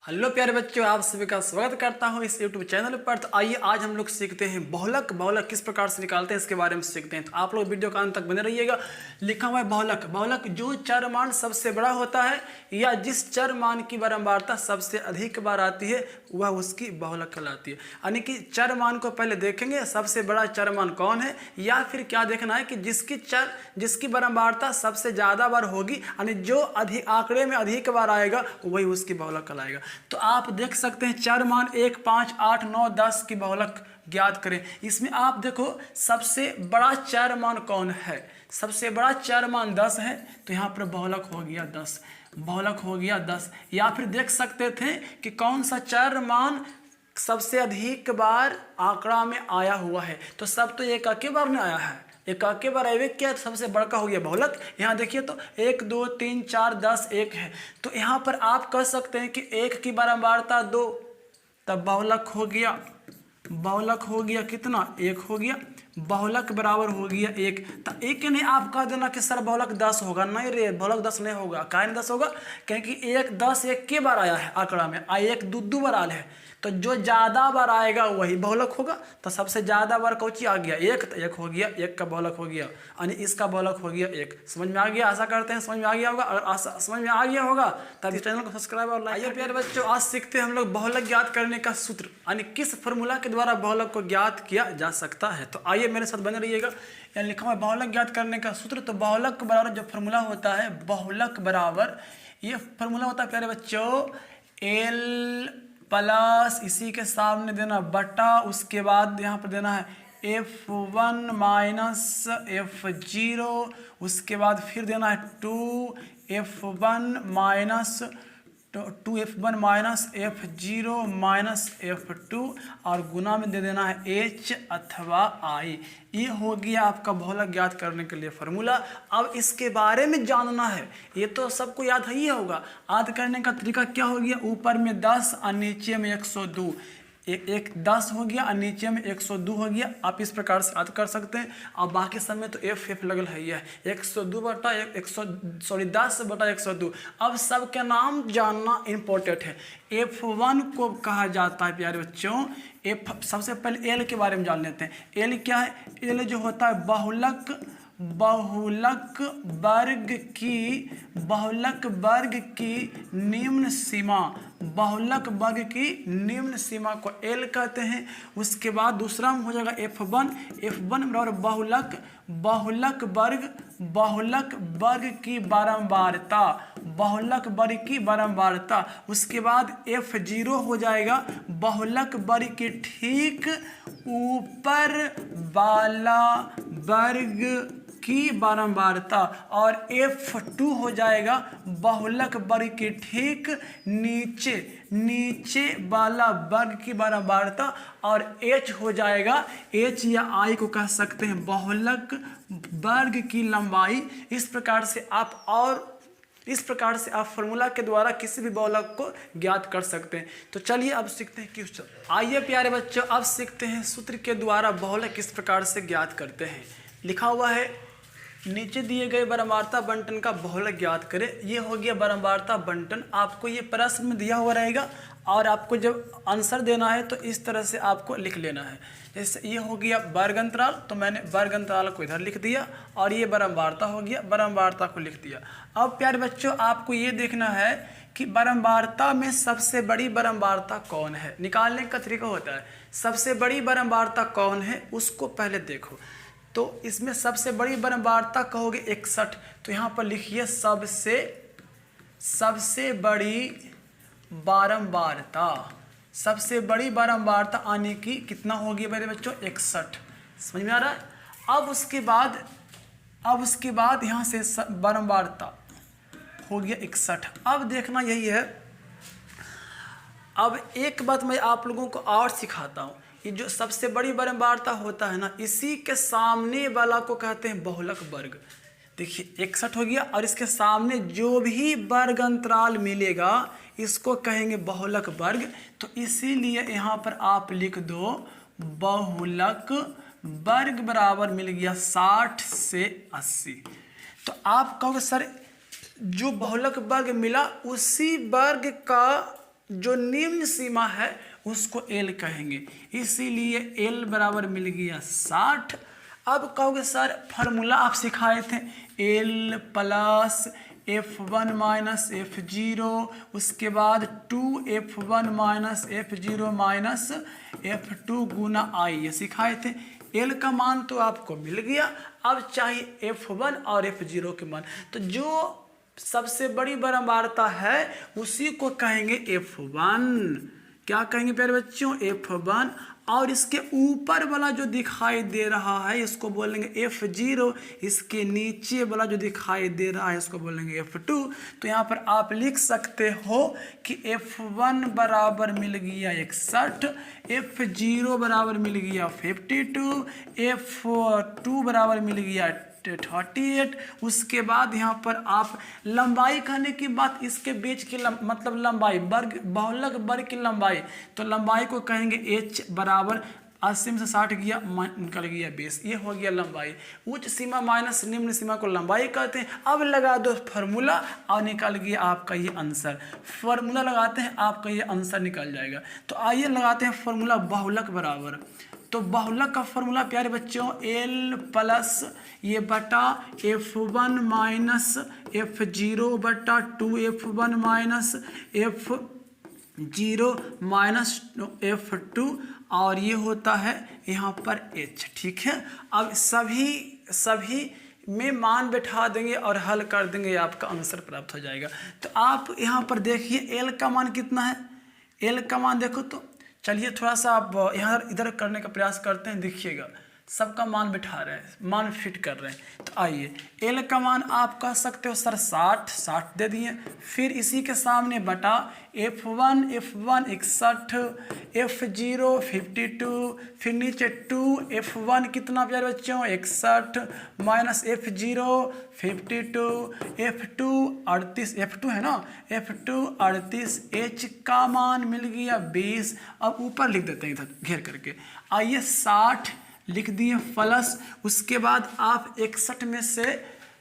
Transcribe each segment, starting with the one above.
Hello प्यारे बच्चों, आप सभी का स्वागत करता हूं इस YouTube चैनल पर। तो आइए आज हम लोग सीखते हैं बहुलक। बहुलक किस प्रकार से निकालते हैं इसके बारे में सीखते हैं। तो आप लोग वीडियो का अंत तक बने रहिएगा। लिखा हुआ है बहुलक। बहुलक जो चर मान सबसे बड़ा होता है या जिस चर मान की बारंबारता सबसे अधिक बार आती है वह उसकी बहुलक कहलाती है। यानी कि चर मान को पहले देखेंगे सबसे बड़ा चर मान कौन है, या फिर क्या देखना है कि जिसकी बारंबारता सबसे ज़्यादा बार होगी, यानी जो अधिक आंकड़े में अधिक बार आएगा वही उसकी बहुलक कहलाएगा। तो आप देख सकते हैं चर मान 1, 5, 8, 9, 10 की बहुलक ज्ञात करें। इसमें आप देखो सबसे बड़ा चर मान कौन है। सबसे बड़ा चर मान 10 है, तो यहाँ पर बहुलक हो गया 10। बहुलक हो गया 10। या फिर देख सकते थे कि कौन सा चर मान सबसे अधिक बार आंकड़ा में आया हुआ है। तो सब तो एक के बार में आया है, एक के बार आए क्या सबसे बड़का हो गया बहुलक। यहाँ देखिए तो 1, 2, 3, 4, 10 1 है। तो यहाँ पर आप कह सकते हैं कि 1 की बारंबारता 2, तब बहुलक हो गया। बहुलक हो गया कितना? 1 हो गया। बहुलक बराबर हो गया 1। तो एक नहीं आप कह देना कि सर बहुलक 10 होगा। नहीं रे, बहुलक 10 नहीं होगा। काहे नहीं 10 होगा? क्योंकि 1 10 1 के बार आया है आंकड़ा में, 1 2 बार आया है। तो जो ज़्यादा बार आएगा वही बहुलक होगा। तो सबसे ज़्यादा बार कौची आ गया? 1। तो 1 हो गया, 1 का बहुलक हो गया, यानी इसका बहुलक हो गया 1। समझ में आ गया? आशा करते हैं समझ में आ गया होगा। अगर समझ में आ गया होगा तब इस चैनल को सब्सक्राइब और लाइक। आइए प्यारे बच्चों, आज सीखते हैं हम लोग बहुलक ज्ञात करने का सूत्र, यानी किस फॉर्मूला के द्वारा बहुलक को ज्ञात किया जा सकता है। तो आइए मेरे साथ बने रहिएगा। यहाँ लिखा हुआ है बहुलक ज्ञात करने का सूत्र। तो बहुलक बराबर जो फॉर्मूला होता है, बहुलक बराबर ये फॉर्मूला होता है प्यारे बच्चों, L प्लस इसी के सामने देना बटा, उसके बाद यहाँ पर देना है F1 माइनस F0, उसके बाद फिर देना है 2F1 minus 2F1 minus F0 minus F2, और गुना में दे देना है H अथवा I। ये हो गया आपका बहुलक ज्ञात करने के लिए फार्मूला। अब इसके बारे में जानना है, ये तो सबको याद ही होगा। याद करने का तरीका क्या हो गया? ऊपर में 10 और नीचे में 102। एक 10 हो गया और नीचे में 102 हो गया। आप इस प्रकार से याद कर सकते हैं। और बाकी सब में तो एफ लगल है, यह 102 बटा 10 बटा 102। अब सबके नाम जानना इम्पोर्टेंट है। F1 को कहा जाता है प्यारे बच्चों, सबसे पहले एल के बारे में जान लेते हैं। एल क्या है? एल जो होता है बहुलक वर्ग की निम्न सीमा। बहुलक वर्ग की निम्न सीमा को एल कहते हैं। उसके बाद दूसरा में हो जाएगा F1 बराबर बहुलक वर्ग की बारंबारता। बहुलक वर्ग की बारंबारता। उसके बाद F0 हो जाएगा बहुलक वर्ग की ठीक ऊपर वाला वर्ग की बारंबारता, और F2 हो जाएगा बहुलक वर्ग के ठीक नीचे वाला वर्ग की बारंबारता, और H हो जाएगा, H या I को कह सकते हैं बहुलक वर्ग की लंबाई। इस प्रकार से आप फॉर्मूला के द्वारा किसी भी बहुलक को ज्ञात कर सकते हैं। तो चलिए अब सीखते हैं क्यों। आइए प्यारे बच्चों, अब सीखते हैं सूत्र के द्वारा बहुलक किस प्रकार से ज्ञात करते हैं। लिखा हुआ है नीचे दिए गए बारंबारता बंटन का बहुलक ज्ञात करें। ये हो गया बारंबारता बंटन। आपको ये प्रश्न में दिया हुआ रहेगा और आपको जब आंसर देना है तो इस तरह से आपको लिख लेना है। जैसे ये हो गया वर्ग अंतराल, तो मैंने वर्ग अंतराल को इधर लिख दिया, और ये बारंबारता हो गया, बारंबारता को लिख दिया। अब प्यारे बच्चों, आपको ये देखना है कि बारंबारता में सबसे बड़ी बारंबारता कौन है। निकालने का तरीका होता है, सबसे बड़ी बारंबारता कौन है उसको पहले देखो। तो इसमें सबसे बड़ी बारंबारता कहोगे 61, तो यहाँ पर लिखिए सबसे बड़ी बारंबारता। सबसे बड़ी बारंबारता आने की कितना होगी मेरे बच्चों? 61। समझ में आ रहा है? अब उसके बाद यहाँ से बारंबारता हो गया 61। अब देखना यही है। अब एक बात मैं आप लोगों को और सिखाता हूँ। ये जो सबसे बड़ी बारंबारता होता है ना, इसी के सामने वाला को कहते हैं बहुलक वर्ग। देखिए 61 हो गया, और इसके सामने जो भी वर्ग अंतराल मिलेगा इसको कहेंगे बहुलक वर्ग। तो इसीलिए यहाँ पर आप लिख दो बहुलक वर्ग बराबर मिल गया 60 से 80। तो आप कहोगे सर जो बहुलक वर्ग मिला उसी वर्ग का जो निम्न सीमा है उसको एल कहेंगे, इसीलिए एल बराबर मिल गया 60। अब कहोगे सर फार्मूला आप सिखाए थे L plus F1 minus F0, उसके बाद 2F1 minus F0 minus F2 गुना आई, ये सिखाए थे। एल का मान तो आपको मिल गया, अब चाहिए F1 और F0 के मान। तो जो सबसे बड़ी बारंबारता है उसी को कहेंगे F1। क्या कहेंगे प्यारे बच्चों? F1। और इसके ऊपर वाला जो दिखाई दे रहा है इसको बोलेंगे F0, इसके नीचे वाला जो दिखाई दे रहा है इसको बोलेंगे F2। तो यहाँ पर आप लिख सकते हो कि F1 बराबर मिल गया 61, F0 बराबर मिल गया 52, F2 बराबर मिल गया 38। उसके बाद यहाँ पर आप लंबाई कहने की बात, इसके बीच की मतलब लंबाई, वर्ग बहुलक वर्ग की लंबाई, तो लंबाई को कहेंगे h बराबर 80 में से 60 गया निकल गया 20, ये हो गया लंबाई। उच्च सीमा माइनस निम्न सीमा को लंबाई कहते हैं। अब लगा दो फार्मूला और निकल गया आपका ये आंसर। फार्मूला लगाते हैं आपका ये आंसर निकल जाएगा। तो आइए लगाते हैं फार्मूला बहुलक बराबर। तो बहुलक का फार्मूला प्यारे बच्चों एल प्लस ये बटा F1 माइनस F0 बटा 2F1 minus F0 minus F2, और ये होता है यहाँ पर h। ठीक है, अब सभी में मान बैठा देंगे और हल कर देंगे, आपका आंसर प्राप्त हो जाएगा। तो आप यहाँ पर देखिए एल का मान कितना है, एल का मान देखो। तो चलिए थोड़ा सा आप यहाँ इधर करने का प्रयास करते हैं, देखिएगा सबका मान बिठा रहे हैं, मान फिट कर रहे हैं। तो आइए एल का मान आप कह सकते हो सर 60 दे दिए, फिर इसी के सामने बटा F1 61, F0 52, फिर नीचे 2F1 कितना प्यारे बच्चों 61 माइनस F0 52, F2 38, F2 है ना, F2 38, H का मान मिल गया 20। अब ऊपर लिख देते हैं इधर घेर करके। आइए 60 लिख दिए प्लस, उसके बाद आप 61 में से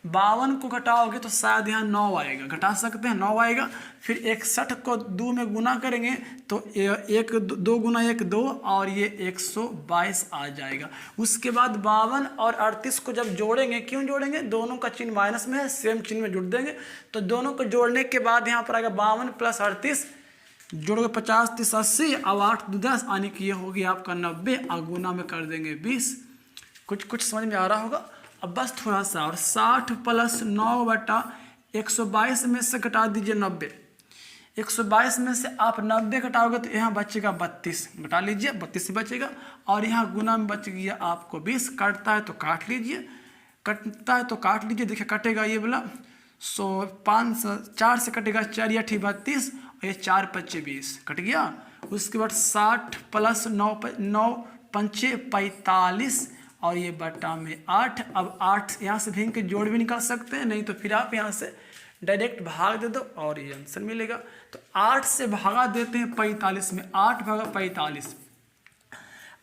52 को घटाओगे तो शायद यहाँ 9 आएगा, घटा सकते हैं 9 आएगा। फिर 61 को 2 में गुना करेंगे तो 2 गुना 1 2, और ये 122 आ जाएगा। उसके बाद 52 और 38 को जब जोड़ेंगे, क्यों जोड़ेंगे, दोनों का चिन्ह माइनस में है, सेम चिन्ह में जुड़ देंगे। तो दोनों को जोड़ने के बाद यहाँ पर आएगा 52 प्लस 38, जोड़ोगे 50 30 80, अब 8 2 10, आने की ये होगी आपका 90, और गुना में कर देंगे 20। कुछ समझ में आ रहा होगा। अब बस थोड़ा सा और 60 प्लस 9 बटा 122 में से घटा दीजिए 90। 122 में से आप 90 घटाओगे तो यहाँ बचेगा 32, घटा लीजिए 32 से बचेगा, और यहाँ गुना में बच गया आपको 20। कटता है तो काट लीजिए, कटता है तो काट लीजिए, देखिए कटेगा ये वाला 4 से कटेगा 4 या 32, और ये 4 5 20 कट गया। उसके बाद 60 प्लस 9 5 45, और ये बटा में 8। अब 8 यहाँ से भींग के जोड़ भी निकाल सकते हैं, नहीं तो फिर आप यहाँ से डायरेक्ट भाग दे दो और ये आंसर मिलेगा। तो 8 से भागा देते हैं 45 में, 8 भागा 45,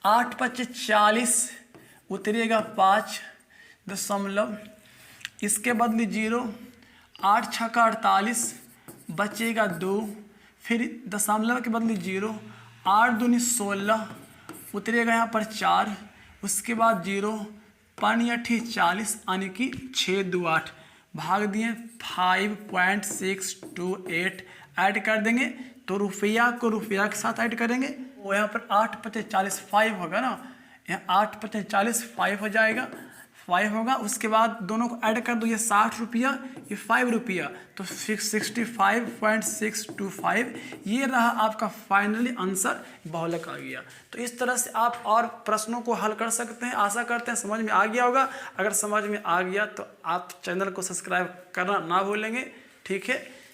8 5 40, उतरेगा 5 दशमलव, इसके बदले 0, 8 6 का 48, बचेगा 2, फिर दशमलव के बदले 0, 8 दूनी 16, उतरेगा यहाँ पर 4, उसके बाद 0, 5 8 40, यानी कि 6 2 8, भाग दिए 5.628, ऐड कर देंगे तो रुपया को रुपया के साथ ऐड करेंगे। वो यहाँ पर 8 5 40 5 होगा ना, यहाँ 8 5 40 5 हो जाएगा, 5 होगा। उसके बाद दोनों को ऐड कर दो, ये 60 रुपया, ये 5 रुपया, तो 65.625, ये रहा आपका फाइनली आंसर बहुलक आ गया। तो इस तरह से आप और प्रश्नों को हल कर सकते हैं। आशा करते हैं समझ में आ गया होगा। अगर समझ में आ गया तो आप चैनल को सब्सक्राइब करना ना भूलेंगे, ठीक है।